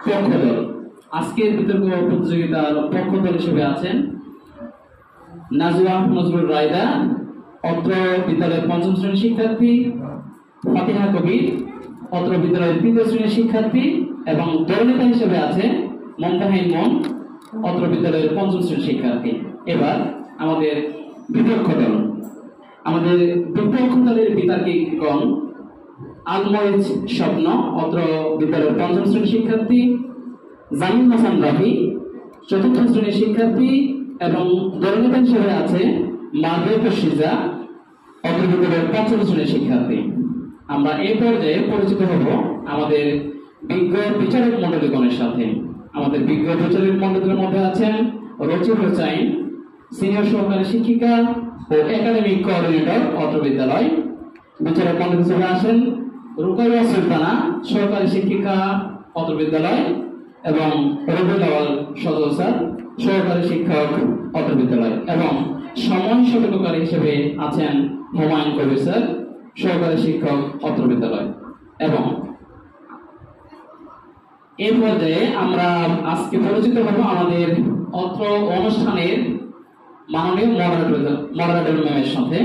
পক্ষদল। আজকের বিতর্ক প্রতিযোগিতার পক্ষদল হিসেবে আছেন নাজওয়া নজরুল রায়দা, অত্র বিদ্যালয়ের ৫ম শ্রেণীর শিক্ষার্থী, ফাতিহা কবির, অত্র বিদ্যালয়ের ৩য় শ্রেণীর শিক্ষার্থী, এবং দলনেতা হিসেবে আছে মমতাহিন মন, অত্র বিদ্যালয়ের ৫ম শ্রেণীর শিক্ষার্থী। এবার আমাদের বিপক্ষ দল। আমাদের বিপক্ষ দলের বিতর্কিকগণ আলমরিজ স্বপ্ন, অত্র বিদ্যালয়ের ৫ম শ্রেণীর শিক্ষার্থী, জামিল হাসান রাফি, ৪র্থ শ্রেণীর শিক্ষার্থী, এবং দলনেতা হিসেবে আছে মার্গারেট শিজা, অত্র বিদ্যালয়ের ৫ম শ্রেণীর শিক্ষার্থী। আমরা এই পর্যায়ে পরিচিত হব আমাদের বিজ্ঞ বিচারক মণ্ডলীগণের সাথে। আমাদের বিজ্ঞ বিচারক মণ্ডলীর মধ্যে আছেন রচিব হোসাইন, সিনিয়র সহকারী শিক্ষিকা ও একাডেমিক কোঅর্ডিনেটর, অত্র বিদ্যালয়। বিচারক মণ্ডলী হিসেবে আছেন রুকাইয়া সুলতানা, সহকারী শিক্ষিকা, অত্র বিদ্যালয়, এবং রবিউল আওয়াল সদর স্যার, সহকারী শিক্ষক, অত্র বিদ্যালয়। এবং সময় সতর্ককারী হিসেবে আছেন হুমায়ুন কবির স্যার, সহকারী শিক্ষক, অত্র বিদ্যালয়। এবং এই পর্যায়ে আমরা আজকে পরিচিত হব আমাদের অত্র অনুষ্ঠানের মাননীয় মডারেটর ম্যামের সাথে।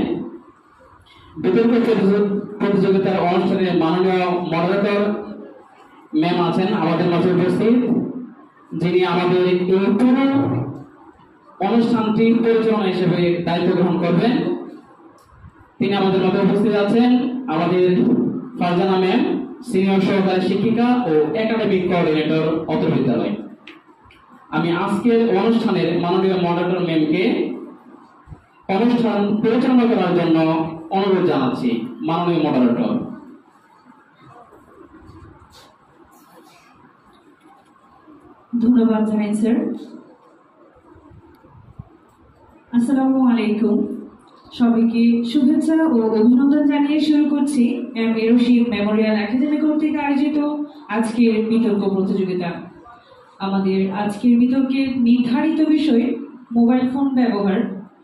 বিতর্ক প্রতিযোগিতার অনুষ্ঠানের মাননীয় মডারেটর ম্যাম আছেন আমাদের মাঝে উপস্থিত, যিনি আমাদের এই পুরো অনুষ্ঠানটি পরিচালনা হিসেবে দায়িত্ব গ্রহণ করবেন। তিনি আমাদের মধ্যে উপস্থিত আছেন আমাদের ফারজানা ম্যাম, সিনিয়র সহকারী শিক্ষিকা ও একাডেমিক কোঅর্ডিনেটর, অত্র বিদ্যালয়। আমি আজকের অনুষ্ঠানের মাননীয় মডারেটর ম্যামকে অনুষ্ঠান পরিচালনা করার জন্য অনুরোধ জানাচ্ছি। মাননীয় মডারেটর। ধন্যবাদ জানাই স্যার। আসসালামু আলাইকুম। সবাইকে শুভেচ্ছা ও অভিনন্দন জানিয়ে শুরু করছি M A Rashid Memorial academy কর্তৃক আয়োজিত আজকের বিতর্ক প্রতিযোগিতা। আমাদের আজকের বিতর্কের নির্ধারিত বিষয় মোবাইল ফোন ব্যবহার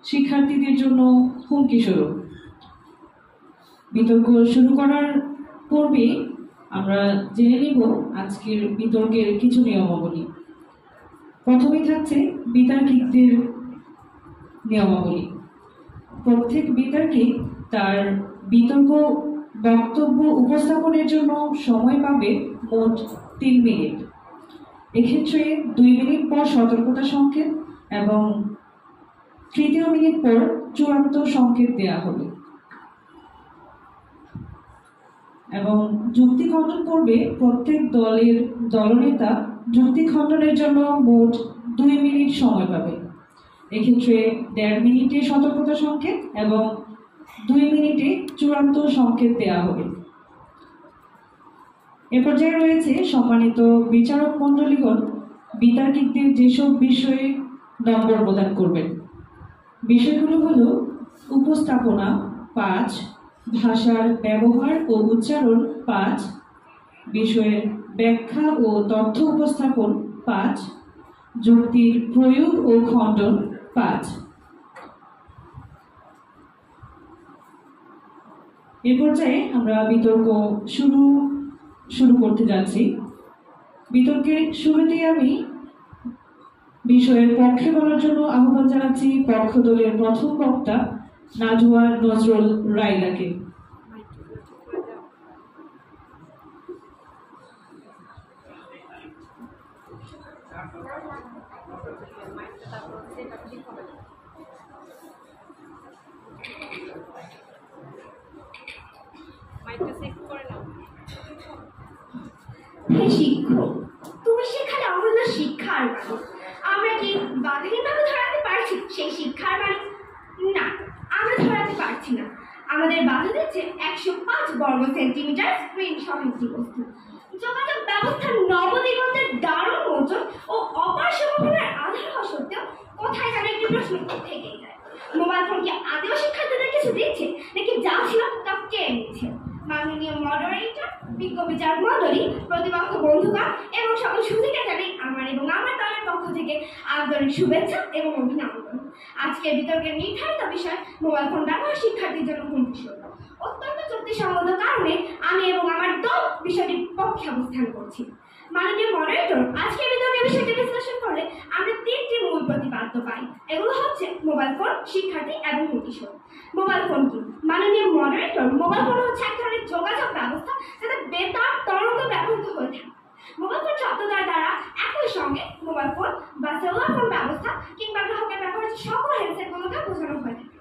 শিক্ষার্থীদের জন্য হুমকি স্বরূপ। বিতর্ক শুরু করার পূর্বে আমরা জেনে নিব আজকের বিতর্কের কিছু নিয়মাবলী। প্রথমেই থাকছে বিতর্কিতদের নিয়মাবলী। প্রত্যেক বিতর্কিত তার বিতর্ক বক্তব্য উপস্থাপনের জন্য সময় পাবে মোট ৩ মিনিট। এক্ষেত্রে ২ মিনিট পর সতর্কতা সংকেত এবং তৃতীয় মিনিট পর চূড়ান্ত সংকেত দেওয়া হবে। এবং যুক্তি খণ্ডন পর্বে প্রত্যেক দলের দলনেতা যুক্তি খণ্ডনের জন্য মোট ২ মিনিট সময় পাবে। এক্ষেত্রে ১.৫ মিনিটে সতর্কতা সংকেত এবং ২ মিনিটে চূড়ান্ত সংকেত দেওয়া হবে। এ পর্যায়ে রয়েছে সম্মানিত বিচারক মণ্ডলীগণ বিতর্কিতদের যেসব বিষয়ে নম্বর প্রদান করবেন। বিষয়গুলো হলো উপস্থাপনা ৫, ভাষার ব্যবহার ও উচ্চারণ ৫, বিষয়ের ব্যাখ্যা ও তথ্য উপস্থাপন ৫, যুক্তির প্রয়োগ ও খণ্ডন ৫। এ পর্যায়ে আমরা বিতর্ক শুরু করতে যাচ্ছি। বিতর্কের শুরুতেই আমি বিষয়ের পক্ষে বলার জন্য আহ্বান জানাচ্ছি পক্ষ দলের প্রথম বক্তা নাজওয়া নজরুল রায়দাকে। শিক্ষক, তুমি সেখানে অমূল্য শিক্ষার বাণী। আমরা কি বাধাহীনভাবে ধরাতে পারছি সেই শিক্ষার বাণী? না, আমরা ধরাতে পারছি না। আমাদের বাধা দিচ্ছে ১০৫ বর্গ সেন্টিমিটার স্ক্রিন সহ একটি বস্তু। যোগাযোগ ব্যবস্থার নবদিগন্তের দারুণ মোচন ও অপার সম্ভাবনার আধার হওয়া সত্ত্বেও কোথায় যেন একটি প্রশ্ন থেকেই যায়। মোবাইল ফোন কি আদেও শিক্ষার্থীদের কিছু দিচ্ছে, নাকি যা ছিল তা কেড়ে নিচ্ছে? মাননীয় মডারেটর, বিজ্ঞ বিচারক মণ্ডলী, প্রতিপক্ষ বন্ধুগণ এবং সকল সুধীকে জানাই আমার এবং আমার দলের পক্ষ থেকে আন্তরিক শুভেচ্ছা এবং অভিনন্দন। আজকের বিতর্কের নির্ধারিত বিষয় মোবাইল ফোন ব্যবহার শিক্ষার্থীর জন্য হুমকি স্বরূপ। অত্যন্ত যুক্তিসঙ্গত কারণে আমি এবং আমার দল বিষয়টির পক্ষে পক্ষে অবস্থান করছি। মাননীয় মডারেটর, আজকে বিতর্কের বিষয়টি বিশ্লেষণ করলে আমরা তিনটি মূল প্রতিপাদ্য পাই। এগুলো হচ্ছে মোবাইল ফোন, শিক্ষার্থী এবং কিশোর। মোবাইল ফোন কি? মাননীয় মডারেটর, মোবাইল ফোন হচ্ছে এক ধরনের যোগাযোগ ব্যবস্থা যাতে বেতার তরঙ্গ ব্যবহৃত হয়ে থাকে। মোবাইল ফোন শব্দটার দ্বারা একই সঙ্গে মোবাইল ফোন বা সেলুলার ফোন ব্যবস্থা কিংবা গ্রাহকের ব্যবহার সকল হ্যান্ডসেটগুলোকে বোঝানো হয়ে থাকে।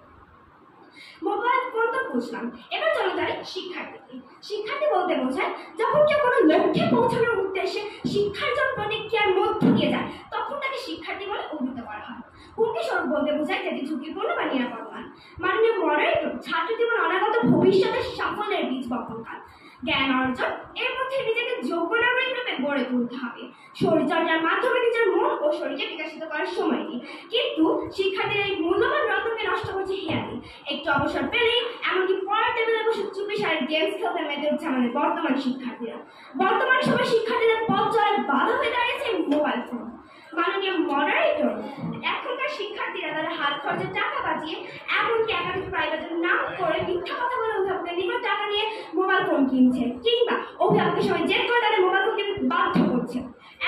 মোবাইল ফোন তো বুঝলাম, এবার চলে যাই শিক্ষার্থীকে। শিক্ষার্থী বলতে বোঝায় যখন কেউ কোনো লক্ষ্যে পৌঁছানোর উদ্দেশ্যে শিক্ষার্জন প্রতিক্রিয়ার মধ্য দিয়ে যায় তখন তাকে শিক্ষার্থী বলে অভিহিত করা হয়। হুমকি স্বরূপ বলতে বোঝায় যেটি ঝুঁকিপূর্ণ বা নিরাপদ নয়। মাননীয় মডারেটর, ছাত্র জীবন অনাগত ভবিষ্যতের সাফল্যের বীজ বপনকাল। জ্ঞান অর্জন, এর মধ্যে নিজেকে যোগ্য নাগরিক রূপে গড়ে তুলতে হবে। শরীরচর্চার মাধ্যমে নিজের মন ও শরীরকে বিকশিত করার সময় নেই, কিন্তু শিক্ষার্থীরা এই মূল্যবান রত্নকে নষ্ট করছে হেয়ালি। একটু অবসর পেলেই এমনকি পড়ার টেবিলে বসে চুপি সারে গেমস খেলতে মেতে উঠছে আমাদের বর্তমান শিক্ষার্থীরা। বর্তমান সময় শিক্ষার্থীদের পথ চলার বাধা হয়ে দাঁড়িয়েছে মোবাইল ফোন। মাননীয় মডারেটর, এখনকার শিক্ষার্থীরা তাদের হাত খরচের টাকা বাঁচিয়ে এমনকি একাধিক প্রাইভেটের নাম করে মিথ্যা কথা বলে অভিভাবকের নিকট টাকা নিয়ে মোবাইল ফোন কিনছে, কিংবা অভিভাবকের সময় জেদ করে তাদের মোবাইল ফোন কিনতে বাধ্য করছে।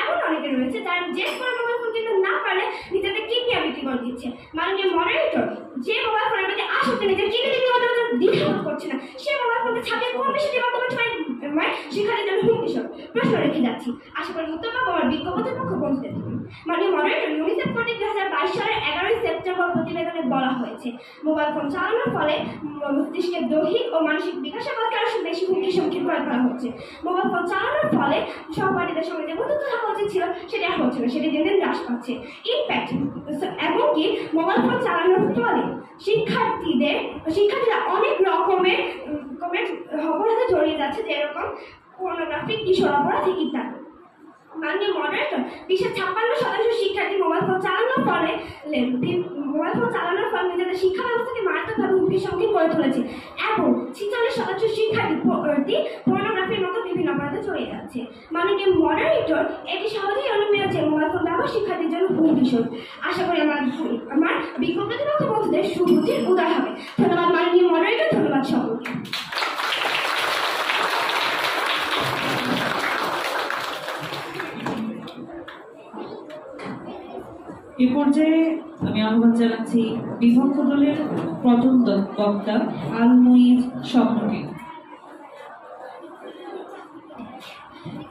এমন অনেকে রয়েছে যারা জেদ করে মোবাইল ফোন কিনতে না পারলে নিজেদের কিডনি বিক্রি করে দিচ্ছে। মাননীয় মডারেটর, যে মোবাইল ফোনের প্রতি আসক্তি নিজের কিডনি বিক্রি করতে দ্বিধাবোধ করছে না, সে মোবাইল ফোনকে ছাপিয়ে কোন বিষয়টি বর্তমান সময় শিক্ষার্থীর জন্য হুমকি স্বরূপ। প্রশ্ন রেখে যাচ্ছি, আশা করি উত্তর পাবো আমার বিজ্ঞ কর্তৃপক্ষ পৌঁছতে থাকুন। মাননীয় মডারেটর, ইউনিসেফ কর্তৃক 2022 সালের 11 সেপ্টেম্বর প্রতিবেদনে বলা হয়েছে মোবাইল ফোন চালানোর ফলে মস্তিষ্কের দৈহিক ও মানসিক বিকাশের পক্ষে আরো বেশি হুমকির সম্মুখীন করা হচ্ছে। মোবাইল ফোন চালানোর ফলে সহপাঠীদের সঙ্গে যে বন্ধুত্ব থাকা উচিত ছিল সেটা আর হচ্ছে না, সেটি দিন দিন হ্রাস পাচ্ছে। ইনফ্যাক্ট এমনকি মোবাইল ফোন চালানোর ফলে শিক্ষার্থীরা অনেক রকমের অপরাধে জড়িয়ে যাচ্ছে, যেরকম পর্নোগ্রাফি, কিশোর অপরাধ ইত্যাদি। মাননীয় মডারেটর, বিশ্বের 56% শিক্ষার্থী মোবাইল ফোন চালানোর ফলে নিজেদের শিক্ষা ব্যবস্থাকে মারাত্মকভাবে হুমকির সম্মুখীন করে তুলেছে, এবং 46% শিক্ষার্থী পর্নোগ্রাফির মতো বিভিন্ন অপরাধে জড়িয়ে যাচ্ছে। মাননীয় মডারেটর, এটি সহজেই অনুমেয় যে মোবাইল ফোন ব্যবহার শিক্ষার্থীর জন্য হুমকি স্বরূপ। আশা করি আমার বিজ্ঞ কর্তৃপক্ষ বন্ধুদের সুবুদ্ধির উদয় হবে। ধন্যবাদ মাননীয় মডারেটর, ধন্যবাদ সকলকে। এ পর্যায়ে আমি আহ্বান জানাচ্ছি বিভক্ত দলের প্রথম বক্তা আল মুইজ স্বপ্নকে।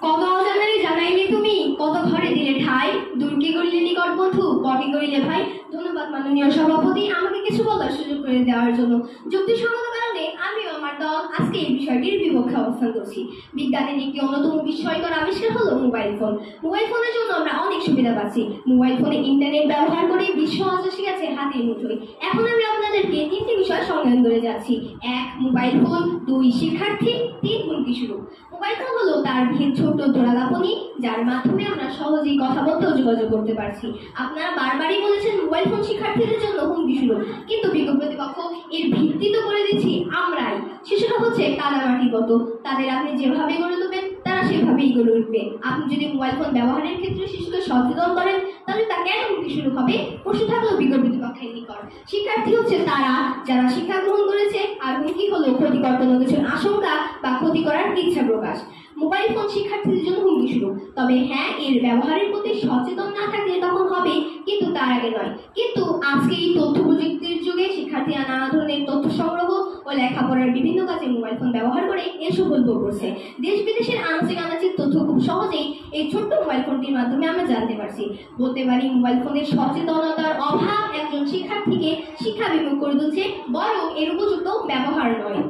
কত অজানারে জানাইলে তুমি, কত ঘরে দিলে ঠাই, দূরকে করিলে নিকট বন্ধু, পটে করিলে ভাই। ধন্যবাদ মাননীয় সভাপতি আমাকে কিছু বলার সুযোগ করে দেওয়ার জন্য। যুক্তিসঙ্গত কারণে আমিও আমার দল আজকে এই বিষয়টির বিপক্ষে অবস্থান করছি। বিজ্ঞানের একটি অন্যতম বিস্ময়কর আবিষ্কার হলো মোবাইল ফোন। মোবাইল ফোনের জন্য আমরা অনেক সুবিধা পাচ্ছি। মোবাইল ফোনে ইন্টারনেট ব্যবহার করে বিশ্ব আজ শিখেছে হাতের মুঠোয়। এখন আমি আপনাদেরকে তিনটি বিষয় সংজ্ঞান করে যাচ্ছি। 1. Mobile phone. 2. শিক্ষার্থী। 3. হুমকি শুরু। মোবাইল ফোন হলো তার ভিন ছোট্ট তোড়ালাপনি, যার মাধ্যমে আমরা সহজেই কথা বলতে ও যোগাযোগ করতে পারছি। আপনারা বারবারই বলেছেন মোবাইল ফোন শিক্ষার্থীদের জন্য হুমকি শুরু, কিন্তু বিজ্ঞ প্রতিপক্ষ এর ভিত্তি তো করে দিচ্ছি আমরাই। শিশুরা হচ্ছে কাদামাটির মতো, তাদের আপনি যেভাবে গড়ে তুলবেন তারা সেভাবেই গড়ে উঠবে। আপনি যদি মোবাইল ফোন ব্যবহারের ক্ষেত্রে শিশুকে সচেতন করেন তাহলে তা কেন হুমকি শুরু হবে প্রশ্ন থাকলেও বিজ্ঞ প্রতিপক্ষের নিকট। শিক্ষার্থী হচ্ছে তারা যারা শিক্ষা গ্রহণ করেছে, আর হুমকি হলো ক্ষতিকর কোনো কিছুর আশঙ্কা বা ক্ষতি করার ইচ্ছা প্রকাশ। মোবাইল ফোন শিক্ষার্থীদের জন্য হুমকি শুরু, তবে হ্যাঁ এর ব্যবহারের প্রতি সচেতন না থাকলে তখন হবে, কিন্তু তার আগে নয়। কিন্তু আজকে এই তথ্য প্রযুক্তির যুগে শিক্ষার্থীরা নানা ধরনের তথ্য সংগ্রহ ও লেখাপড়ার বিভিন্ন কাজে মোবাইল ফোন ব্যবহার করে এর সুফল করছে। দেশ বিদেশের আনাচে তথ্য খুব সহজেই এই ছোট্ট মোবাইল ফোনটির মাধ্যমে আমরা জানতে পারছি। বলতে পারি মোবাইল ফোনের সচেতনতার অভাব একজন শিক্ষার্থীকে শিক্ষা বিমুখ করে তুলছে, বরং এর উপযুক্ত ব্যবহার নয়।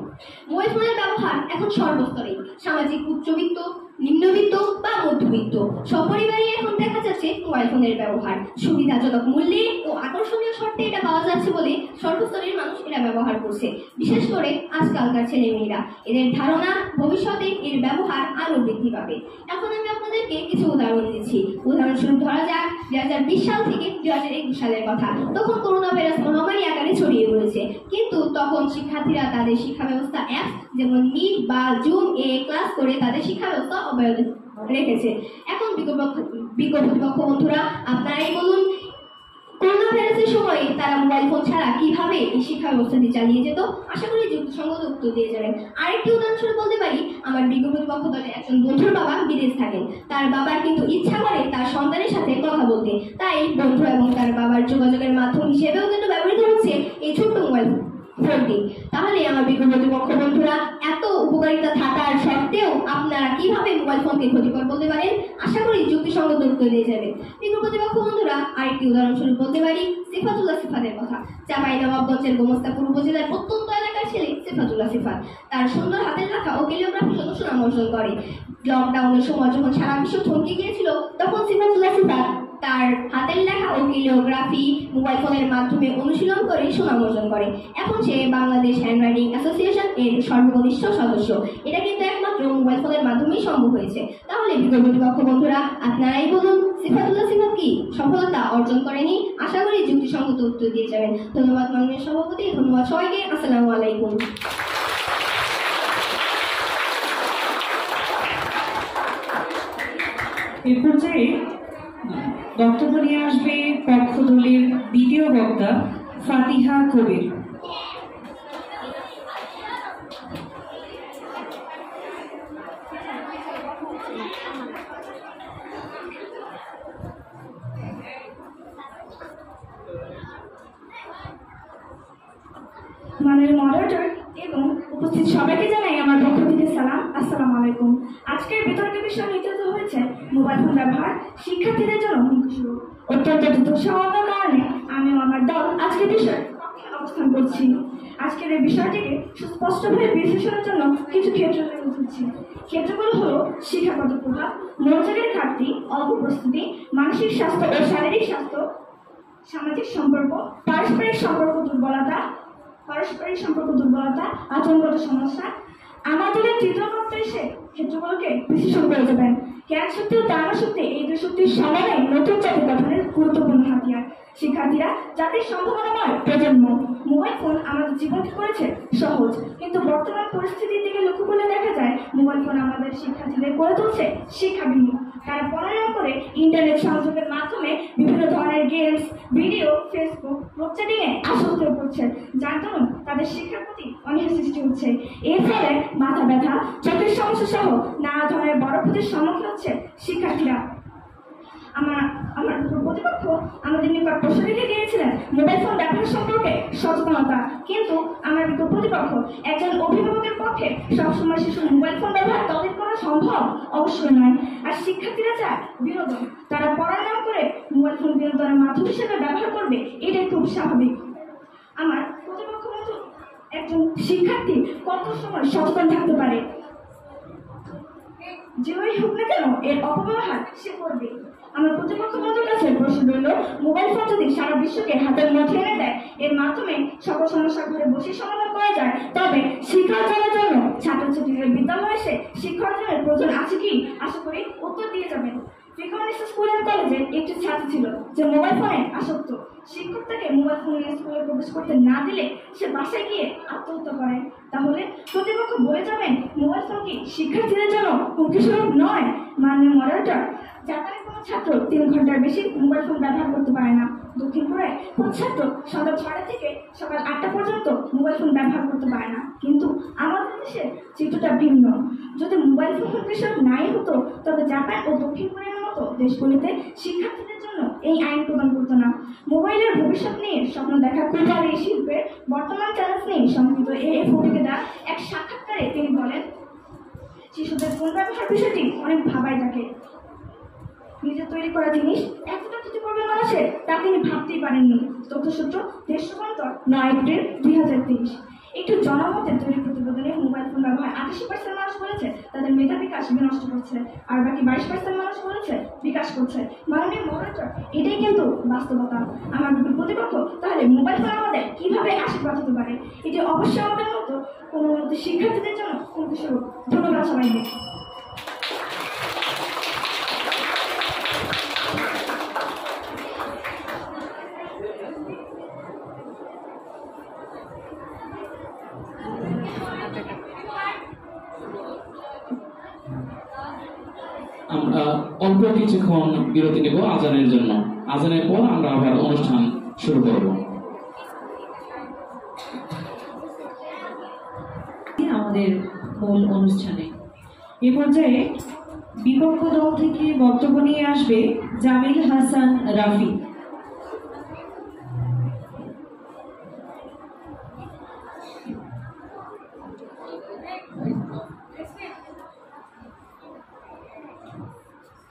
মোবাইল ফোনের ব্যবহার এখন সর্বস্তরে, সামাজিক উচ্চবিত্ত, নিম্নবিত্ত বা মধ্যবিত্ত সপরিবারই এখন দেখা যাচ্ছে মোবাইল ফোনের ব্যবহার। সুবিধাজনক মূল্যে ও আকর্ষণীয় শর্তে এটা পাওয়া যাচ্ছে বলে সর্বস্তরের মানুষ এটা ব্যবহার করছে, বিশেষ করে আজকালকার ছেলেমেয়েরা। এদের ধারণা ভবিষ্যতে এর ব্যবহার আরো বৃদ্ধি পাবে। এখন আমি আপনাদেরকে কিছু উদাহরণ দিচ্ছি। উদাহরণস্বরূপ ধরা যাক 2020 সাল থেকে 2021 সালের কথা। তখন করোনা ভাইরাস মহামারী আকারে ছড়িয়ে পড়েছে, কিন্তু তখন শিক্ষার্থীরা তাদের শিক্ষা ব্যবস্থা অ্যাপ যেমন মিট বা জুম ক্লাস করে তাদের শিক্ষা ব্যবস্থা অব্যাহত রেখেছে। এখন বিজ্ঞ প্রতিপক্ষ বন্ধুরা আপনারাই বলুন, করোনা ভাইরাসের সময় তারা মোবাইল ফোন ছাড়া কিভাবে এই শিক্ষা ব্যবস্থাটি চালিয়ে যেত, আশা করি যুক্তিসঙ্গত উত্তর দিয়ে যাবেন। আরেকটি উদাহরণস্বরূপ বলতে পারি, আমার বিজ্ঞ প্রতিপক্ষ দলের একজন বন্ধুর বাবা বিদেশ থাকেন। তার বাবার কিন্তু ইচ্ছা করে তার সন্তানের সাথে কথা বলতে, তাই বন্ধু এবং তার বাবার যোগাযোগের মাধ্যম হিসেবেও কিন্তু ব্যবহৃত হচ্ছে এই ছোট্ট মোবাইল ফোনটি। তাহলে আমার বিজ্ঞ প্রতিপক্ষ বন্ধুরা, এত উপকারিতা থাকার সত্ত্বেও আপনারা কিভাবে মোবাইল ফোনকে ক্ষতিকর বলতে পারেন? আশা করি যুক্তিসঙ্গত উত্তর দিয়ে যাবে। বিজ্ঞ প্রতিপক্ষ বন্ধুরা, আরেকটি উদাহরণস্বরূপ বলতে পারি সিফাতুল্লাহ সিফাতের কথা। চাঁপাইনবাবগঞ্জের গোমস্তাপুর উপজেলার প্রত্যন্ত এলাকার ছেলে সিফাতুল্লাহ সিফাত তার সুন্দর হাতের লেখা ও ক্যালিওগ্রাফির জন্য সুনাম অর্জন করে। লকডাউনের সময় যখন সারা বিশ্ব থমকে গিয়েছিল, তখন সিফাতুল্লাহ সিফাত তার হাতের লেখা ও ক্যালিওগ্রাফি মোবাইল ফোনের মাধ্যমে অনুশীলন করে সুনাম অর্জন করে। এখন সে বাংলাদেশ হ্যান্ডরাইটিং অ্যাসোসিয়েশন এর সর্বকনিষ্ঠ সদস্য। এটা কিন্তু একমাত্র মোবাইল ফোনের মাধ্যমেই সম্ভব হয়েছে। তাহলে বিজ্ঞ প্রতিপক্ষ বন্ধুরা, আপনারাই বলুন সিফাতুল্লাহ সিফাত কি সফলতা অর্জন করেনি? আশা করি যুক্তিসঙ্গত উত্তর দিয়ে যাবেন। ধন্যবাদ মাননীয় সভাপতি, ধন্যবাদ সবাইকে। আসসালামু আলাইকুম। এ পর্যায়ে বক্তব্য নিয়ে আসবে পক্ষ দলের দ্বিতীয় বক্তা ফাতিহা কবির। মাননীয় মডারেটর এবং উপস্থিত সবাইকে জানাই আমার পক্ষ থেকে সালাম। আসসালামু আলাইকুম। আজকের বিতর্কের বিষয় নির্ধারিত হয়েছে মোবাইল ফোন ব্যবহার শিক্ষার্থীদের জন্য হুমকিস্বরূপ। অত্যন্ত দুঃসংবাদের কারণে আমি আমার দল আজকের বিষয়ে অবস্থান করছি। আজকের এই বিষয়টিকে সুস্পষ্টভাবে বিশ্লেষণের জন্য কিছু ক্ষেত্র তুলে ধরছি। ক্ষেত্রগুলো হলো শিক্ষাগত প্রভাব, মনোযোগের ঘাটতি, অল্প প্রস্তুতি, মানসিক স্বাস্থ্য ও শারীরিক স্বাস্থ্য, সামাজিক সম্পর্ক, পারস্পরিক সম্পর্ক দুর্বলতা, আচরণগত সমস্যা। আমাদের তৃতীয় বক্তা এসে ক্ষেত্রগুলোকে বিশ্লেষণ করে দেবেন। জ্ঞান শক্তি ও ধারণা শক্তি, এই দুই শক্তির সমন্বয়ে নতুন জাতি গঠনের গুরুত্বপূর্ণ হাতিয়ার। শিক্ষার্থীরা জাতির সম্ভাবনাময় প্রজন্ম। মোবাইল ফোন আমাদের জীবনকে করেছে সহজ, কিন্তু বর্তমান পরিস্থিতির দিকে লক্ষ্য করলে দেখা যায় মোবাইল ফোন আমাদের শিক্ষার্থীদের করে তুলছে শিক্ষাবিমুখ। তারা পড়াশোনা করে ইন্টারনেট সংযোগের মাধ্যমে বিভিন্ন ধরনের গেমস, ভিডিও, ফেসবুক, ওয়েবসাইটিংয়ে আসক্ত হয়ে পড়ছে, যার জন্য তাদের শিক্ষার প্রতি অনীহা সৃষ্টি হচ্ছে। এর ফলে মাথা ব্যথা, চোখের সমস্যা সহ নানা ধরনের বড় ক্ষতির সম্মুখীন হচ্ছে শিক্ষার্থীরা। আমার প্রতিপক্ষ আমাদের নিকট প্রশ্ন রেখে দিয়েছিলেন মোবাইল ফোন ব্যবহার সম্পর্কে সচেতনতা, কিন্তু আমার প্রতিপক্ষ একজন অভিভাবকের পক্ষে সবসময় শিশুর মোবাইল ফোন ব্যবহার তদারক করা সম্ভব অবশ্যই নয়। আর শিক্ষার্থীরা চায় বিনোদন, তারা পড়ার নাম করে মোবাইল ফোন বিনোদনের মাধ্যম হিসেবে ব্যবহার করবে, এটাই খুব স্বাভাবিক। আমার প্রতিপক্ষ বন্ধু একজন শিক্ষার্থী কত সময় সচেতন থাকতে পারে? যেই হোক না কেন এর অপব্যবহার সে করবে। আমার প্রতিপক্ষ বন্ধুর কাছে প্রশ্ন রইল, মোবাইল ফোন যদি সারা বিশ্বকে হাতের মধ্যে এনে দেয়, এর মাধ্যমে সকল সমস্যা ঘরে বসে সমাধান করা যায়, তবে শিক্ষা অর্জনের জন্য ছাত্রছাত্রীদের বিদ্যালয়ে এসে শিক্ষা অর্জনের প্রয়োজন আছে কি? আশা করি উত্তর দিয়ে যাবেন। স্কুল অ্যান্ড কলেজে একটি ছাত্র ছিল যে মোবাইল ফোনে আসক্ত। শিক্ষক তাকে মোবাইল ফোন নিয়ে স্কুলে প্রবেশ করতে না দিলে সে বাসায় গিয়ে আত্মহত্যা করে। তাহলে প্রতিপক্ষ বলে যাবেন মোবাইল ফোন কি শিক্ষার্থীদের জন্য হুমকিস্বরূপ নয়? মাননীয় মডারেটর, জাপানের কোনো ছাত্র 3 ঘন্টার বেশি মোবাইল ফোন ব্যবহার করতে পারে না। দক্ষিণপুরে কোন ছাত্র সকাল 6টা থেকে সকাল 8টা পর্যন্ত মোবাইল ফোন ব্যবহার করতে পারে না। কিন্তু আমাদের দেশে চিত্রটা ভিন্ন। যদি মোবাইল ফোন হুমকিস্বরূপ নাই হতো, তবে জাপান ও দক্ষিণপুরের মতো দেশগুলিতে শিক্ষার্থীদের জন্য এই আইন প্রদান করতো না। মোবাইলের ভবিষ্যৎ নিয়ে স্বপ্ন দেখা কুমারী শিল্পের বর্তমান চ্যালেঞ্জ নিয়ে সংগঠিত এএফওটিকে দেওয়া এক সাক্ষাৎকারে তিনি বলেন, শিশুদের ফোন ব্যবহার বিষয়টি অনেক ভাবায় থাকে। নিজের তৈরি করা জিনিস এতটা ক্ষতি করবে মানুষের, তা তিনি ভাবতেই পারেননি। তথ্যসূত্র দেশ রূপান্তর 9 এপ্রিল 2023। একটু জনমতের তৈরি প্রতিবেদনে মোবাইল ফোন ব্যবহার 88% মানুষ বলেছে তাদের মেধা বিকাশ বিনষ্ট করছে, আর বাকি 22% মানুষ বলেছে বিকাশ করছে। মাননীয় মডারেটর, এটাই কিন্তু বাস্তবতা। আমার প্রতিপক্ষ তাহলে মোবাইল ফোন আমাদের কিভাবে আশীর্বাদ হতে পারে? এটি অবশ্যই আমাদের মতো কোনো শিক্ষার্থীদের জন্য হুমকিস্বরূপ। ধন্যবাদ সবাইকে। আমরা অল্প কিছুক্ষণ বিরতি নেব আজানের জন্য। আজানের পর আমরা আবার অনুষ্ঠান শুরু করব। আমাদের মূল অনুষ্ঠানে এ পর্যায়ে বিপক্ষ দল থেকে বক্তব্য নিয়ে আসবে জামিল হাসান রাফি।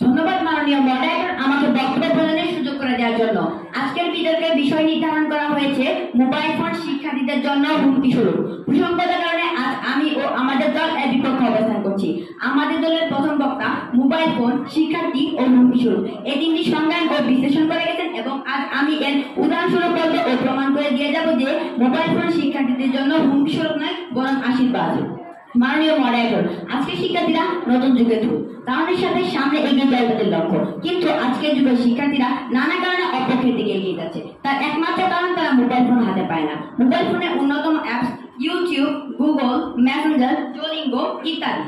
ধন্যবাদ মাননীয় মডারেটর আমাকে বক্তব্য প্রদানের সুযোগ করে দেওয়ার জন্য। আজকের বিতর্কের বিষয় নির্ধারণ করা হয়েছে মোবাইল ফোন শিক্ষার্থীদের জন্য হুমকি স্বরূপ। প্রসঙ্গতার কারণে আজ আমি ও আমাদের দল এর বিপক্ষে অবস্থান করছি। আমাদের দলের প্রথম বক্তা মোবাইল ফোন শিক্ষার্থী ও হুমকি স্বরূপ এই তিনটি সংজ্ঞান ও বিশ্লেষণ করে গেছেন এবং আজ আমি এর উদাহরণস্বরূপ বলতে ও প্রমাণ করে দিয়ে যাব যে মোবাইল ফোন শিক্ষার্থীদের জন্য হুমকি স্বরূপ নয় বরং আশীর্বাদ। মাননীয় মডারেটর, আজকে শিক্ষার্থীরা নতুন যুগে ধূপ, তাদের সাথে সামনে এগিয়ে যায় তাদের লক্ষ্য, কিন্তু আজকের যুগের শিক্ষার্থীরা নানা কারণে অপক্ষের দিকে এগিয়ে যাচ্ছে। তার একমাত্র কারণ তারা মোবাইল ফোন হাতে পায় না। মোবাইল ফোনে অন্যতম apps YouTube, Google, Messenger, Duolingo ইত্যাদি।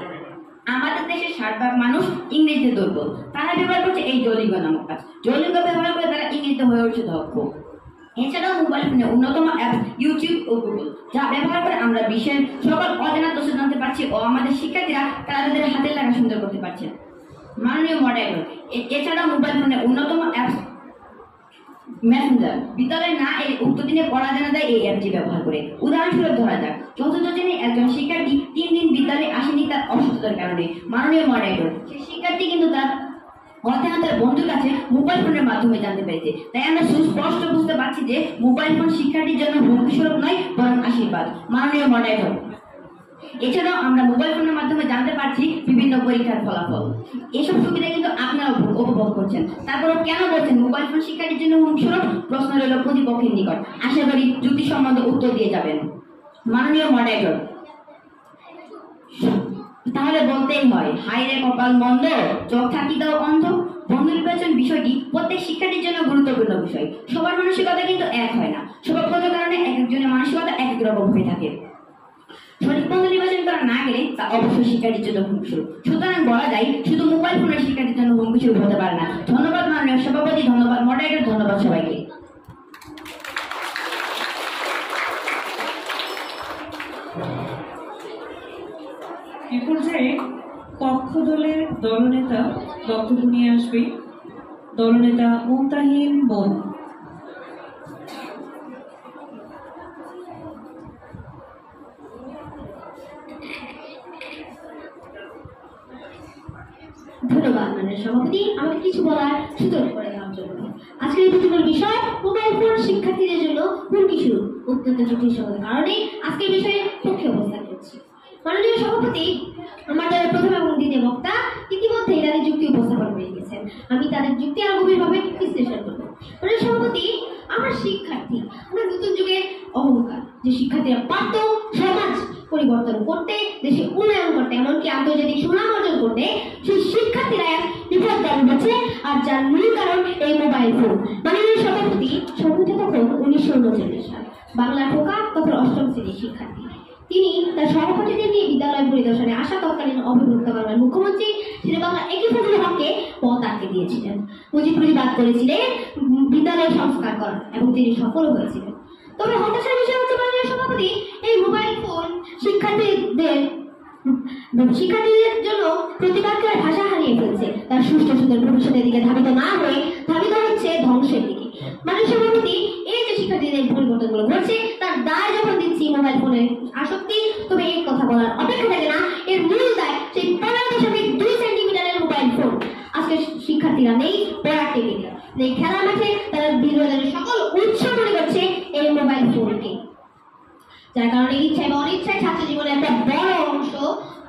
আমাদের দেশের 60% মানুষ ইংরেজিতে দুর্বল, তারা ব্যবহার করছে এই ডুওলিঙ্গো নামক অ্যাপস। ডুওলিঙ্গো ব্যবহার করে তারা ইংরেজিতে হয়ে উঠছে দক্ষ। এছাড়াও মোবাইল ফোনে অন্যতম অ্যাপস ইউটিউব ও গুগল, যা ব্যবহার করে আমরা বিশ্বের সকল অজানা তথ্য জানতে পারছি ও আমাদের শিক্ষার্থীরা তারা তাদের হাতের লেখা সুন্দর করতে পারছে। মাননীয় মডারেটর, এছাড়াও মোবাইল ফোনে অন্যতম অ্যাপস মেসেঞ্জার, বিদ্যালয়ে না এলে উক্ত দিনে পড়া জানা যায় এই অ্যাপটি ব্যবহার করে। উদাহরণস্বরূপ ধরা যাক, চতুর্থ শ্রেণীর একজন শিক্ষার্থী 3 দিন বিদ্যালয়ে আসেনি তার অসুস্থতার কারণে। মাননীয় মডারেটর, সেই শিক্ষার্থী কিন্তু তার অজানা তার বন্ধুর কাছে মোবাইল ফোনের মাধ্যমে জানতে পেরেছে। তাই আমরা সুস্পষ্ট বুঝতে পারছি যে মোবাইল ফোন শিক্ষার্থীর জন্য হুমকি স্বরূপ নয় বরং আশীর্বাদ। মাননীয় মডারেটর, এছাড়াও আমরা মোবাইল ফোনের মাধ্যমে জানতে পারছি বিভিন্ন পরীক্ষার ফলাফল। এসব সুবিধা কিন্তু আপনারা উপভোগ করছেন, তারপরও কেন বলছেন মোবাইল ফোন শিক্ষার্থীর জন্য হুমকি স্বরূপ? প্রশ্ন রইল প্রতিপক্ষের নিকট, আশা করি যুক্তিসম্মত উত্তর দিয়ে যাবেন। মাননীয় মডারেটর, তাহলে বলতেই হয়, হায় রে কপাল মন্দ, চোখ থাকি দাও অন্ধ। বন্ধু নির্বাচন বিষয়টি প্রত্যেক শিক্ষার্থীর জন্য গুরুত্বপূর্ণ বিষয়। সবার মানসিকতা কিন্তু এক হয় না, স্বভাবগত কারণে এক একজনের মানসিকতা এক এক রকম হয়ে থাকে। সঠিক বন্ধু নির্বাচন করা না গেলে তা অবশ্যই শিক্ষার্থীর জন্য হুমকি স্বরূপ। সুতরাং বলা যায় শুধু মোবাইল ফোনের শিক্ষার্থীর জন্য হুমকি স্বরূপ হতে পারে না। ধন্যবাদ মাননীয় সভাপতি, ধন্যবাদ মডারেটর, ধন্যবাদ সবাইকে। এ পর্যায়ে পক্ষ দলের দলনেতা বক্তব্য নিয়ে আসবে দলনেতা মুমতাহিন বোন। ধন্যবাদ মাননীয় সভাপতি আমাকে কিছু বলার সুযোগ করে দেওয়ার জন্য। আজকের এই বিতর্কের বিষয় মোবাইল ফোন শিক্ষার্থীদের জন্য হুমকি স্বরূপ। অত্যন্ত যুক্তিসঙ্গত কারণে আজকের বিষয়ে পক্ষে অবস্থান করছি। মাননীয় সভাপতি, আমার দলের প্রথম এবং দ্বিতীয় বক্তা ইতিমধ্যেই তাদের যুক্তি উপস্থাপন করে গেছেন। আমি তাদের যুক্তি আরো গভীরভাবে বিশ্লেষণ করব। মাননীয় সভাপতি, আমরা শিক্ষার্থী, আমরা নতুন যুগের অহংকার, যে শিক্ষার্থীরা পারত সমাজ পরিবর্তন করতে, দেশে উন্নয়ন করতে, এমনকি আন্তর্জাতিক সুনাম অর্জন করতে, সেই শিক্ষার্থীরা এক বিপদগামী হচ্ছে, আর যার মূল কারণ এই মোবাইল ফোন। মাননীয় সভাপতি, সংগঠিত তখন 1939 সাল, বাংলা ঢোকা তখন 8ম শ্রেণীর শিক্ষার্থী। তিনি তার সহপাঠীদের নিয়ে বিদ্যালয় পরিদর্শনে আসা তৎকালীন অবিভক্ত বাংলার মুখ্যমন্ত্রী শেরে বাংলা একে ফজলুল হককে পথ আটকে দিয়েছিলেন। মুজিব প্রতিবাদ করেছিলেন বিদ্যালয় সংস্কার করার এবং তিনি সফল হয়েছিলেন। তবে হতাশার বিষয় হচ্ছে মাননীয় সভাপতি, এই মোবাইল ফোন শিক্ষার্থীদের জন্য প্রতিবাদ করার ভাষা হারিয়ে ফেলছে। তার সুষ্ঠু সুন্দর ভবিষ্যতের দিকে ধাবিত না হয়ে ধাবিত হচ্ছে ধ্বংসের দিকে। মাননীয় সভাপতি, এই যে শিক্ষার্থীদের পরিবর্তনগুলো ঘটছে তার দায় যখন দিচ্ছি মোবাইল ফোনের আসক্তি, তবে এই কথা বলার অপেক্ষা থাকে না, এর মূল দায় সেই 15.2 সেন্টিমিটারের মোবাইল ফোন। আজকে শিক্ষার্থীরা নেই পড়ার টেবিলে, নেই খেলার মাঠে, তারা বিনোদনের সকল উৎস মনে করছে এই মোবাইল ফোনকে, যার কারণে ইচ্ছায় বা অনিচ্ছায় ছাত্র জীবনের একটা বড় অংশ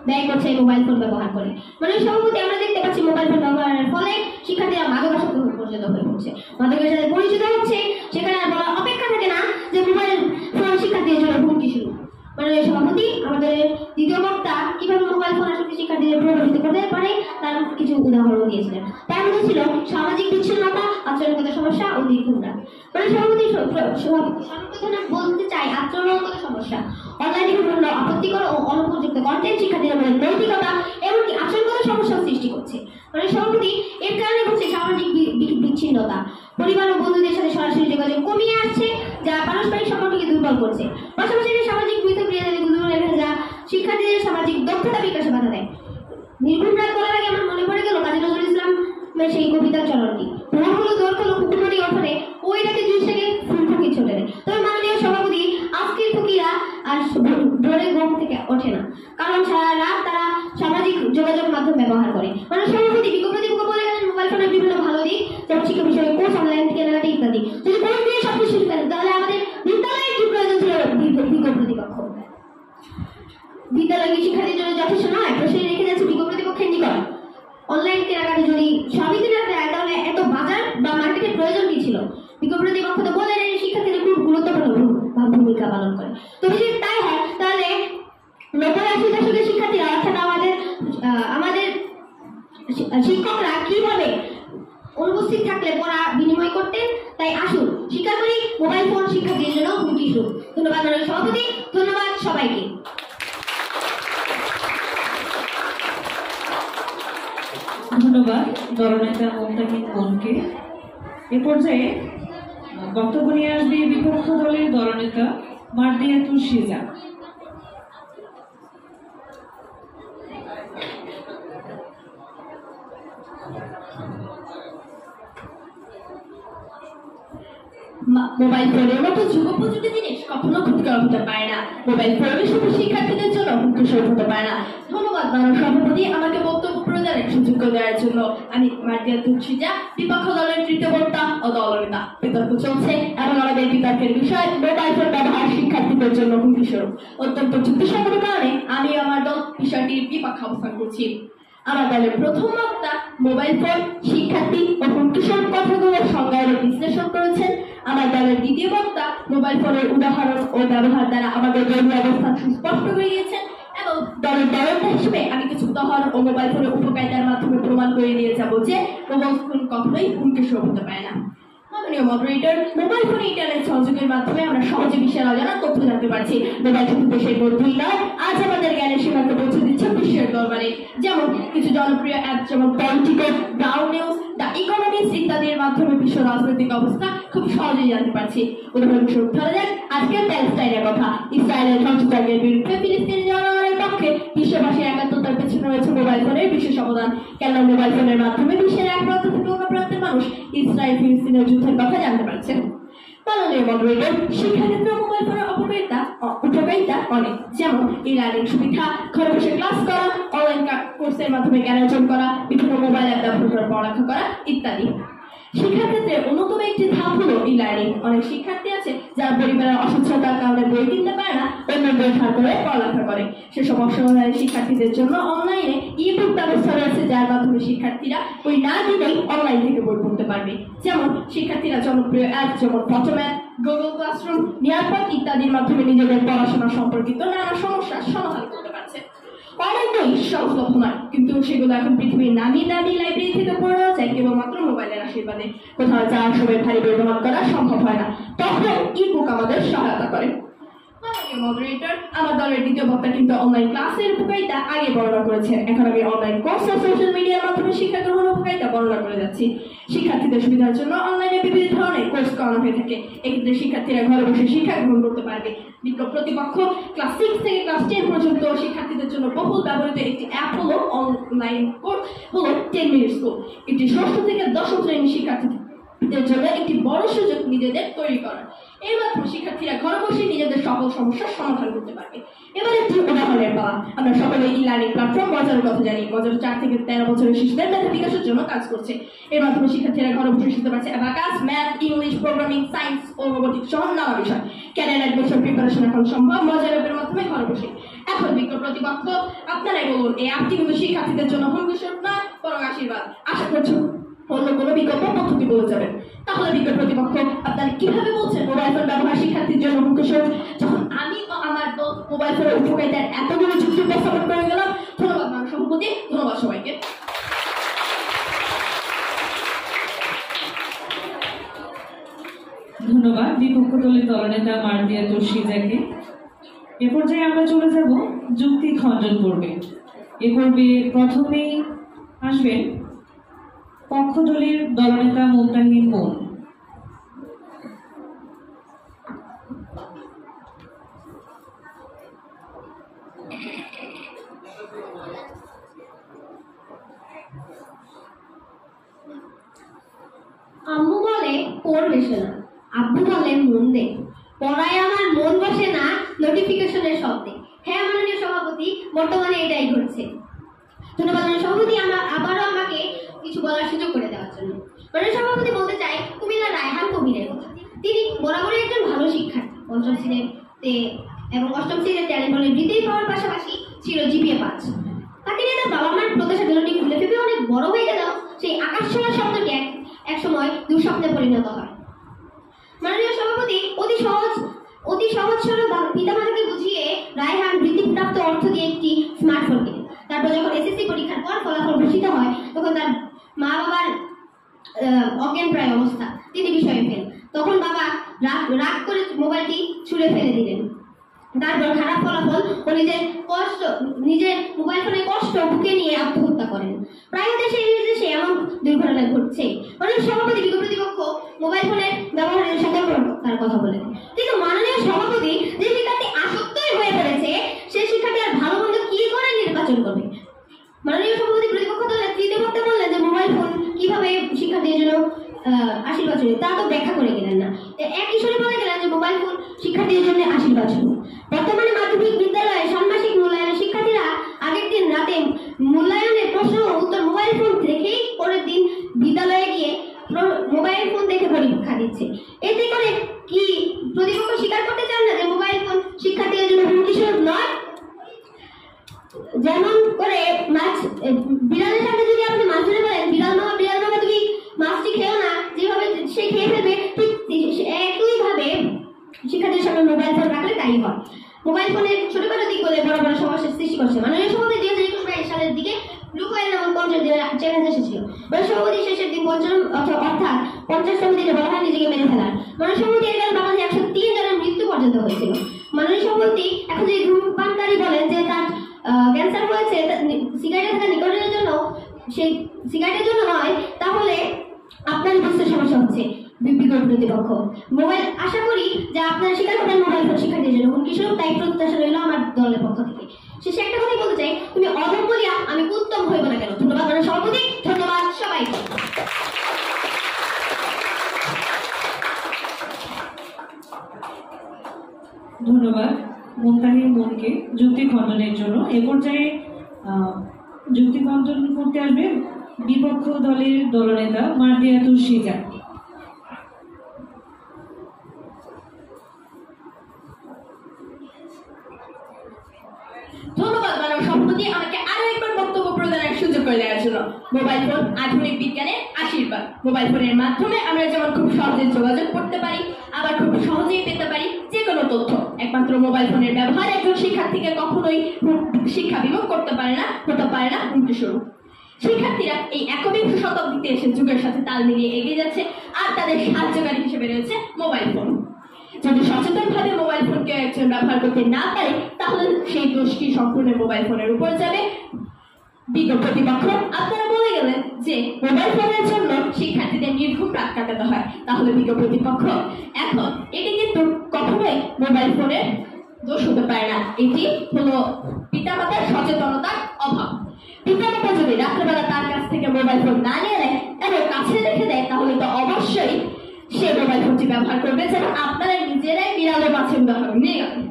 ব্যয় করছে এই মোবাইল ফোন ব্যবহার করে। মানে সভাপতি, আমরা দেখতে পাচ্ছি মোবাইল ফোন ব্যবহারের ফলে শিক্ষার্থীরা মাদকাসক্ত পর্যন্ত হয়ে পড়ছে, মাদকের সাথে পরিচিত হচ্ছে। সেখানে আর বলার অপেক্ষা থাকে না যে মোবাইল ফোন শিক্ষার্থীদের জন্য হুমকি স্বরূপ। মানে সভাপতি, আমাদের দ্বিতীয় বক্তা কিভাবে মোবাইল ফোন আসক্তি শিক্ষার্থীদের প্রভাবিত করতে পারে তার কিছু উদাহরণ দিয়েছিলেন। তার মধ্যে ছিল সামাজিক বিচ্ছিন্নতা, আচরণগত সমস্যা ও দীর্ঘরা। মানে সভাপতি, সর্বপ্রথমে বলতে চাই আচরণগত সমস্যা। অনলাইনে বিভিন্ন আপত্তিকর ও অনুপযুক্ত কন্টেন্ট শিক্ষার্থীদের মধ্যে নৈতিকতা এমনকি আচরণগত সমস্যার সৃষ্টি করছে। মানে সভাপতি, এর কারণে হচ্ছে সামাজিক বিচ্ছিন্নতা। পরিবার ও বন্ধুদের সাথে সরাসরি যোগাযোগ কমিয়ে আসছে, যা পারস্পরিক সম্পর্ককে দুর্বল করছে। পাশাপাশি সামাজিক মিথক্রিয়াগুলো রেখে যা শিক্ষার্থীদের সামাজিক দক্ষতা বিকাশে বাধা দেয়। নির্ঘুম রাত বলার আগে আমার মনে পড়ে গেল কাজী নজরুল ইসলামের সেই কবিতার চরণটি, ভোর হলো দোর হলো কুকুরটি ওঠে, ওই রাতে জুস থেকে ফুল ফুকি ছোটে দেয়। তবে মাননীয় সভাপতি, আজকের ফুকিরা আর ভোরে ঘুম থেকে ওঠে না, কারণ সারা রাত তারা সামাজিক যোগাযোগ মাধ্যম ব্যবহার করে। মানে সভাপতি বিজ্ঞপ্তি বলে গেলেন মোবাইল ফোনের বিভিন্ন ভালো দিক, যেমন শিক্ষা বিষয়ে কোর্স, অনলাইন কেনাকাটা ইত্যাদি। যদি কোর্স দিয়ে সবকিছু শিখতেন তাহলে আমাদের বিদ্যালয়ের কি প্রয়োজন ছিল বিজ্ঞপ্তি কক্ষ? বিদ্যালয় শিক্ষার্থীর জন্য যথেষ্ট নয়, প্রশ্ন রেখে যাচ্ছে বিজ্ঞপ্তি কক্ষের নিকট। অনলাইন কেনাকাটা যদি সবই কেনা যায় তাহলে এত বাজার বা মার্কেটের প্রয়োজন কি ছিল? বিজ্ঞপ্তি কক্ষ তো বলে শিক্ষার্থীদের খুব গুরুত্বপূর্ণ ভূমিকা পালন করে। তো যদি তাই হয় তাহলে 90-80 দশকের শিক্ষার্থীরা অর্থাৎ আমাদের শিক্ষকরা কিভাবে অনুপস্থিত থাকলে পড়া বিনিময় করতেন? তাই আসুন স্বীকার করি, মোবাইল ফোন শিক্ষার্থীদের জন্য হুমকি স্বরূপ। ধন্যবাদ মাননীয় সভাপতি, ধন্যবাদ সবাইকে। ধন্যবাদ দলনেতা মুমতাহিন বোনকে। এ পর্যায়ে বক্তব্য নিয়ে আসবে বিপক্ষ দলের দলনেতা মারদিয়াতুল শিজা। মোবাইল ফোনের মতো যুগোপযোগী জিনিস কখনো ক্ষতিকর হতে পারে না। মোবাইল ফোনের শুধু শিক্ষার্থীদের জন্য হুমকিস্বরূপ হতে পারে না। ধন্যবাদ মাননীয় সভাপতি আমাকে বক্তব্য প্রদানের সুযোগ করে দেওয়ার জন্য। আমি মারদিয়াতুল শিজা, বিপক্ষ দলের তৃতীয় বক্তা ও দলনেতা। বিতর্ক চলছে এবং আমাদের বিতর্কের বিষয় মোবাইল ফোন ব্যবহার শিক্ষার্থীদের জন্য হুমকিস্বরূপ। অত্যন্ত যুক্তিসঙ্গত কারণে আমি আমার দল বিষয়টির বিপক্ষে অবস্থান করছি। আমার দলের প্রথম বক্তা মোবাইল ফোন শিক্ষার্থী ও হুমকিস্বরূপ কথাগুলোর সংজ্ঞায়ন বিশ্লেষণ করেছেন। আমার দলের দ্বিতীয় বক্তা মোবাইল ফোনের উদাহরণ ও ব্যবহার দ্বারা আমাদের দলীয় অবস্থান সুস্পষ্ট করে দিয়েছেন এবং দলের দলনেতা হিসেবে আমি কিছু উদাহরণ ও মোবাইল ফোনের উপকারিতার মাধ্যমে প্রমাণ করে দিয়ে যাবো যে মোবাইল ফোন কখনোই হুমকিস্বরূপ হতে পারে না। মাননীয় মডারেটর, মোবাইল ফোনে ইন্টারনেট সংযোগের মাধ্যমে আমরা সহজে বিশ্বের অজানা তথ্য জানতে পারছি। মোবাইল শুধু দেশের মধ্যেই নয়, আজ আমাদের জ্ঞানের সীমাকে পৌঁছে দিচ্ছে বিশ্বের দরবারে। যেমন কিছু জনপ্রিয় অ্যাপ যেমন Politico, ground news, the economics ইত্যাদির মাধ্যমে বিশ্ব রাজনৈতিক অবস্থা খুব সহজেই জানতে পারছি। উদাহরণস্বরূপ ধরা যাক আজকের প্যালেস্টাইনের কথা। ইসরায়েলের ধ্বংসযজ্ঞের বিরুদ্ধে ফিলিস্তিনি জনগণের পক্ষে বিশ্ববাসীর একাত্মতার পেছনে রয়েছে মোবাইল ফোনের বিশেষ অবদান। কেননা মোবাইল ফোনের মাধ্যমে বিশ্বের এক প্রান্ত থেকে অন্য প্রান্তের মানুষ ইসরায়েল ফিলিস্তিনের যুদ্ধের কথা জানতে পারছেন। মাননীয় মডারেটর, শিক্ষাক্ষেত্রে মোবাইল ফোনের উপকারিতা অনেক, যেমন ই-লার্নিং সুবিধা, ঘরে বসে ক্লাস করা, অনলাইন কোর্সের মাধ্যমে জ্ঞান অর্জন করা, বিভিন্ন মোবাইল অ্যাপ ব্যবহার করে পড়ালেখা করা ইত্যাদি। শিক্ষাক্ষেত্রে অন্যতম একটি ধাপ হলো ই-লার্নিং। অনেক শিক্ষার্থী আছে যারা পরিবারের অসচ্ছলতার কারণে বই কিনতে পারে না, অন্য বই ধার করে পড়ালেখা করে। সেসব অসহায় শিক্ষার্থীদের জন্য অনলাইনে ই-বুক ব্যবস্থা রয়েছে, যার মাধ্যমে শিক্ষার্থীরা বই না দিলেই অনলাইন থেকে বই পড়তে পারবে। যেমন শিক্ষার্থীরা জনপ্রিয় অ্যাপ যেমন ফটোম্যাথ, গুগল ক্লাসরুম, নিরাপদ ইত্যাদির মাধ্যমে নিজেদের পড়াশোনা সম্পর্কিত নানা সমস্যার সমাধান করতে পারছে। অনেক বই সহজলভ্য নয়, কিন্তু সেগুলো এখন পৃথিবীর নামি দামি লাইব্রেরি থেকে পড়া যায় কেবলমাত্র মোবাইলের আশীর্বাদে। কোথাও যাওয়ার সময় ভারী বই বহন করা সম্ভব হয় না, তখন ই-বুক আমাদের সহায়তা করে। মডারেটর, আমার দলের দ্বিতীয় বক্তা কিন্তু অনলাইন ক্লাসের উপকারিতা আগে বর্ণনা করেছেন। এখন আমি অনলাইন কোর্স ও সোশ্যাল মিডিয়ার মাধ্যমে শিক্ষা গ্রহণের উপকারিতা বর্ণনা করে যাচ্ছি। শিক্ষার্থীদের সুবিধার জন্য অনলাইনে বিভিন্ন ধরনের কোর্স করানো হয়ে থাকে। এক্ষেত্রে শিক্ষার্থীরা ঘরে বসে শিক্ষা গ্রহণ করতে পারবে। প্রতিপক্ষ ক্লাস 6 থেকে ক্লাস 10 পর্যন্ত শিক্ষার্থীদের জন্য বহুল ব্যবহৃত একটি অ্যাপ হলো অনলাইন কোর্স হলো 10 মিনিট স্কুল। এটি 6ষ্ঠ থেকে 10ম শ্রেণীর শিক্ষার্থীদের জন্য একটি বড় সুযোগ নিজেদের তৈরি করার। এর মাধ্যমে শিক্ষার্থীরা ঘরে বসে নিজেদের সকল সমস্যার সমাধান করতে পারবে। এবার একটি উদাহরণের পালা। আমরা সকলে ই-লার্নিং প্ল্যাটফর্ম মজার কথা জানি। মজার 4 থেকে 13 বছরের শিশুদের মেধা বিকাশের জন্য কাজ করছে। এর মাধ্যমে শিক্ষার্থীরা ঘরে বসে শিখতে পারছে abacus, math, English, programming, science ও রোবোটিক্স সহ নানা বিষয়। ক্যারিয়ার অ্যাডমিশন প্রিপারেশন এখন সম্ভব মজার অ্যাপের মাধ্যমে ঘরে বসে। এখন বিজ্ঞ প্রতিপক্ষ, আপনারাই বলুন এই অ্যাপটি কিন্তু শিক্ষার্থীদের জন্য হুমকিস্বরূপ নয়, বরং আশীর্বাদ। আশা করছি অন্য কোনো বিকল্প পদ্ধতি বলে যাবেন। তাহলে বিজ্ঞ প্রতিপক্ষ, আপনারা কিভাবে বলছেন মোবাইল ফোন ব্যবহার শিক্ষার্থীর জন্য হুমকিস্বরূপ, যখন আমি ও আমার দল মোবাইল ফোনের উপকারিতার এতগুলো যুক্তি উপস্থাপন করে গেলাম? ধন্যবাদ মাননীয় সভাপতি, ধন্যবাদ সবাইকে। ধন্যবাদ বিপক্ষ দলের দলনেতা মারদিয়াতুল শিজাকে। এ পর্যায়ে আমরা চলে যাব যুক্তি খণ্ডন পর্বে। এ পর্বে প্রথমেই আসবেন পক্ষ দলের দলনেতা মুমতাহিন বোন। আম্মু বলে পড়বে শোনা, আব্বু বলে মন দে, পড়ায় আমার মন বসে না নোটিফিকেশনের শব্দে। হ্যাঁ মাননীয় সভাপতি, বর্তমানে এটাই ঘটছে। ধন্যবাদ মাননীয় সভাপতি আবারও আমাকে কিছু বলার সুযোগ করে দেওয়ার জন্য। মাননীয় সভাপতি বলতে চাই কুমিল্লা রায়হান কবিরের কথা। তিনি বরাবরই একজন ভালো শিক্ষার্থী। পঞ্চম শ্রেণীতে এবং অষ্টম শ্রেণীতে ট্যালেন্ট বলে বৃত্তি পাওয়ার পাশাপাশি ছিল জিপিএ 5। তাকে নিয়ে তার বাবা মার প্রত্যাশা গেলটি খুলে ফেপে অনেক বড় হয়ে গেল সেই আকাশ ছোঁয়া শব্দটি এক সময় দুঃস্বপ্নে পরিণত হয়। মাননীয় সভাপতি অতি সহজ সরল পিতামাতাকে বুঝিয়ে রায়হান বৃত্তিপ্রাপ্ত অর্থ দিয়ে একটি স্মার্টফোন কিনে। তারপর যখন এসএসসি পরীক্ষার পর ফলাফল ঘোষিত হয় তখন তার মা বাবার অজ্ঞান প্রায় অবস্থা, তিনি বিষয়ে ফেল। তখন বাবা রাগ করে মোবাইলটি ছুঁড়ে ফেলে দিলেন। তারপর খারাপ ফলাফল ও নিজের মোবাইল ফোনে কষ্ট বুকে নিয়ে আত্মহত্যা করেন। প্রায় দেশে এমন দুর্ঘটনা ঘটছে। অনেক সভাপতি প্রতিপক্ষ মোবাইল ফোনের ব্যবহারের সতর্কতার কথা বলেন, কিন্তু মাননীয় সভাপতি যে শিক্ষার্থী আসক্তই হয়ে পড়েছে সেই শিক্ষার্থী আর ভালো মন্দ কি করে নির্বাচন করবে? মাননীয় সভাপতি প্রতিপক্ষ দলের তৃতীয় বক্তা বললেন যে মোবাইল ফোন কিভাবে শিক্ষার্থীদের জন্য আশীর্বাদ শুরু, তা তো ব্যাখ্যা করে গেলেন না। একই সুরে বলে গেলেন যে মোবাইল ফোন শিক্ষার্থীদের জন্য আশীর্বাদ শুরু। বর্তমানে মাধ্যমিক বিদ্যালয়ে ষান্মাসিক মূল্যায়নের শিক্ষার্থীরা আগের দিন রাতে মূল্যায়নের প্রশ্ন উত্তর মোবাইল ফোন দেখেই পরের দিন বিদ্যালয়ে গিয়ে মোবাইল ফোন দেখে পরীক্ষা দিচ্ছে। এতে করে কি প্রতিপক্ষ স্বীকার করতে চান না যে মোবাইল ফোন শিক্ষার্থীদের জন্য হুমকি স্বরূপ নয়? যেমন করে মাছ বিড়ালের সাথে যদি আপনি মাছ ধরে বলেন বিড়াল মামা তুমি মাছটি খেও না, যেভাবে সে খেয়ে ফেলবে ঠিক একইভাবে শিক্ষার্থীদের সামনে মোবাইল ফোন রাখলে তাই হয়। মোবাইল ফোনের ছোটখাটো দিক বলে বড় বড় সমস্যার সৃষ্টি করছে। মাননীয় সভাপতি 2021 সালের দিকে লুকোয়েল নামক 50 দিনের চ্যালেঞ্জ এসেছিল। মাননীয় সভাপতি শেষের দিন অর্থাৎ 50তম দিনে বলা হয় নিজেকে মেরে ফেলার। মাননীয় সভাপতি এর কারণে বাংলাদেশে 103 জনের মৃত্যু পর্যন্ত হয়েছিল। মাননীয় সভাপতি এখন যদি ধূমপানকারী বলেন যে তার ক্যান্সার হয়েছে সিগারেটে থাকা নিকোটিনের জন্য, সেই সিগারেটের জন্য নয়, তাহলে আপনার বুঝতে সমস্যা হচ্ছে। বিজ্ঞ প্রতিপক্ষ মোবাইল আশা করি যে আপনারা স্বীকার করবেন মোবাইল ফোন শিক্ষার্থীদের জন্য হুমকি স্বরূপ, তাই প্রত্যাশা রইল আমার দলের পক্ষ থেকে। শেষে একটা কথাই বলতে চাই, তুমি অদম বলিয়া আমি উত্তম হইব না কেন। ধন্যবাদ মাননীয় সভাপতি, ধন্যবাদ সবাইকে। ধন্যবাদ মুনতাহির মনকে যুক্তি খণ্ডনের জন্য। এ পর্যায়ে যুক্তি খণ্ডন করতে আসবে বিপক্ষ দলের দলনেতা মারদিয়াতুল শিজা। ধন্যবাদ মাননীয় সভাপতি আমাকে আরো একবার বক্তব্য প্রদানের সুযোগ করে দেওয়ার জন্য। মোবাইল ফোন আধুনিক বিজ্ঞানের আশীর্বাদ। মোবাইল ফোনের মাধ্যমে আমরা যেমন খুব সহজে যোগাযোগ করতে পারি, আবার খুব সহজেই পেতে পারি যে কোনো তথ্য। একমাত্র মোবাইল ফোনের ব্যবহার একজন শিক্ষার্থীকে কখনোই শিক্ষা বিমুখ করতে পারে না, হতে পারে না হুমকি স্বরূপ। শিক্ষার্থীরা এই একবিংশ শতাব্দীতে এসে যুগের সাথে তাল মিলিয়ে এগিয়ে যাচ্ছে, আর তাদের সাহায্যকারী হিসেবে রয়েছে মোবাইল ফোন। যদি সচেতনভাবে মোবাইল ফোনকে একজন ব্যবহার করতে না পারে তাহলে সেই দোষটি সম্পূর্ণ মোবাইল ফোনের উপর যাবে। বিজ্ঞ প্রতিপক্ষ আপনারা বলে গেলেন যে মোবাইল ফোনের জন্য শিক্ষার্থীদের নির্ঘুম রাত কাটাতে হয়, তাহলে বিজ্ঞ প্রতিপক্ষ এখন এটি কিন্তু কখনোই মোবাইল ফোনের দোষ হতে পারে না। এটি হলো পিতামাতার সচেতনতার অভাব। পিতামাতা যদি রাত্রেবেলা তার কাছ থেকে মোবাইল ফোন না নিয়ে নেয় এবং কাছে রেখে দেয় তাহলে তো অবশ্যই সে মোবাইল ফোনটি ব্যবহার করবে, যেন আপনারা নিজেরাই বিড়ালে মাছের উদাহরণ নিয়ে গেলেন।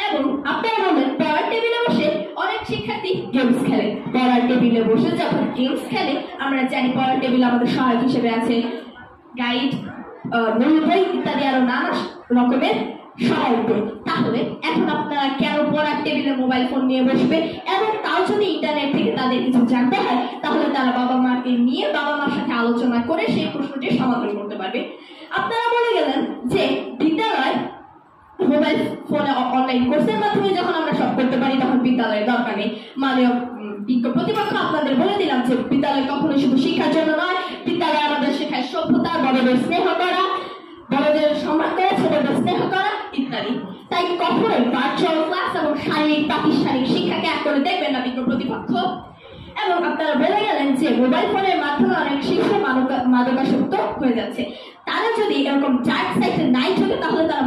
এবং আপনারা বলবেন পড়ার টেবিলে বসে অনেক শিক্ষার্থী গেমস খেলে। পড়ার টেবিলে বসে যখন গেমস খেলে আমরা জানি পড়ার টেবিলে আমাদের সহায়ক হিসেবে আছে গাইড, বই ইত্যাদি আরো নানা রকমের সহায়ক বই। তাহলে এখন আপনারা কেন পড়ার টেবিলে মোবাইল ফোন নিয়ে বসবে? এবং তাও যদি ইন্টারনেট থেকে তাদের কিছু জানতে হয় তাহলে তারা বাবা মাকে নিয়ে বাবা মার সাথে আলোচনা করে সেই প্রশ্নটির সমাধান করতে পারবে। আপনারা বলে গেলেন যে বিদ্যালয় মোবাইল ফোনে অনলাইন কোর্সের মাধ্যমে যখন আমরা সব করতে পারি তখন বিদ্যালয়ের দরকার নেই। মাননীয় বিজ্ঞ প্রতিপক্ষ আপনাদের বলে দিলাম যে বিদ্যালয় কখনো শুধু শিক্ষার জন্য নয়, বিদ্যালয় আমাদের শেখায় সভ্যতা, বড়দের স্নেহ করা, বড়দের সম্মান করা, ছোটদের স্নেহ করা ইত্যাদি। তাই কখনোই ভার্চুয়াল ক্লাস এবং শারীরিক প্রাতিষ্ঠানিক শিক্ষাকে এক করে দেখবেন না বিজ্ঞ প্রতিপক্ষ। এবং আপনারা বলে গেলেন যে মোবাইল ফোনের মাধ্যমে অনেক শিশু মাদকাসক্ত হয়ে যাচ্ছে। তারা যদি এরকম চাইল্ড সাইকেল নাই থাকে তাহলে তারা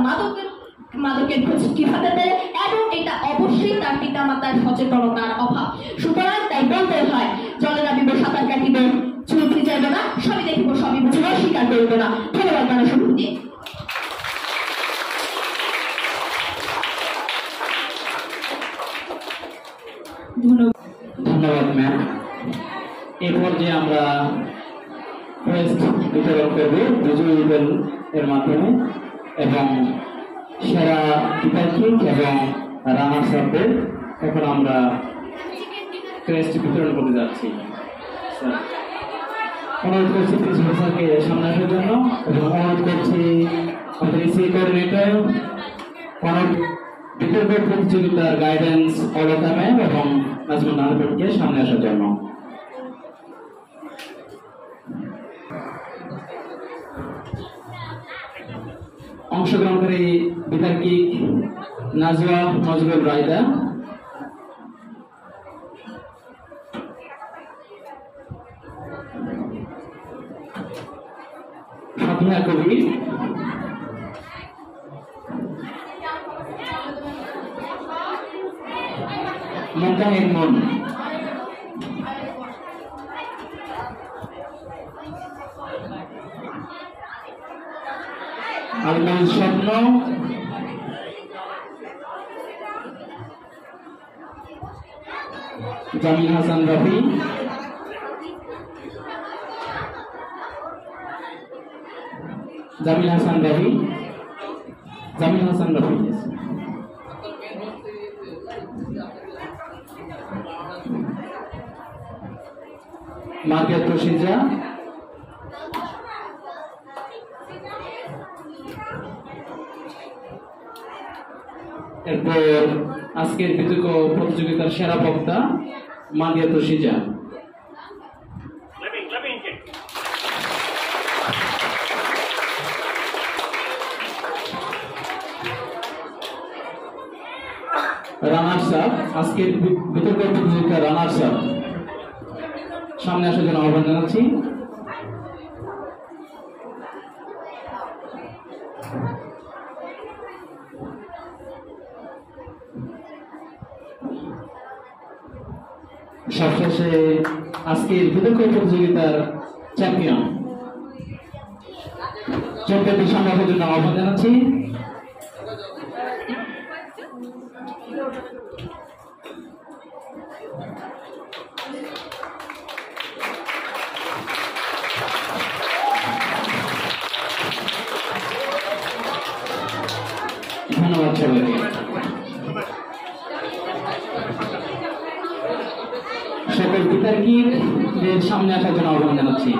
মাদকের খোঁজ কিভাবে পেলে? এবং এটা অবশ্যই তার পিতা মাতার সচেতনতার অভাব। সুতরাং তাই বলতে হয় জলে নামিব সাঁতার কাটিব, চুল ভিজাইব না, সবই দেখিব সবই বুঝিব, স্বীকার করিব এই পর্যায়ে আমরা ক্রেস্ট বিতরণ করব বিজয়ীদের এর মাধ্যমে এবং সেরা বিতার্কিক এবং রানার্স আপদের এখন আমরা ক্রেস্ট বিতরণ করতে যাচ্ছি। অনুরোধ করছি প্রিন্সিপাল স্যারকে সামনে আসার জন্য এবং অনুরোধ করছি আমাদের এসি কোঅর্ডিনেটর বিতর্ক প্রতিযোগিতার গাইডেন্স অলকা ম্যাম এবং নাজমুল নাহারকে সামনে আসার জন্য। অংশগ্রহণকারী বিতার্কিক নাজওয়া নজরুল রায়দা, ফাতিহা কবির, মুনতাহির মন, আলমল স্বপ্ন, জামিল হাসান রফি, জামিল হাসান রফি, জামিল হাসান রফি, মার্কেট প্রসিজা, এরপর আজকের বিতর্ক প্রতিযোগিতার সেরা বক্তা মাদিয়া প্রসিজা। রানার্স আপ, আজকের বিতর্ক প্রতিযোগিতার রানার্স আপ সামনে আসার জন্য আহ্বান জানাচ্ছি। সবশেষে আজকের বিতর্ক প্রতিযোগিতার চ্যাম্পিয়ন চক্রবর্তী সামনে আসার জন্য আহ্বান জানাচ্ছি। ধন্যবাদ সবাইকে। সকল বিতার্কিকদের সামনে আসার জন্য আহ্বান জানাচ্ছি।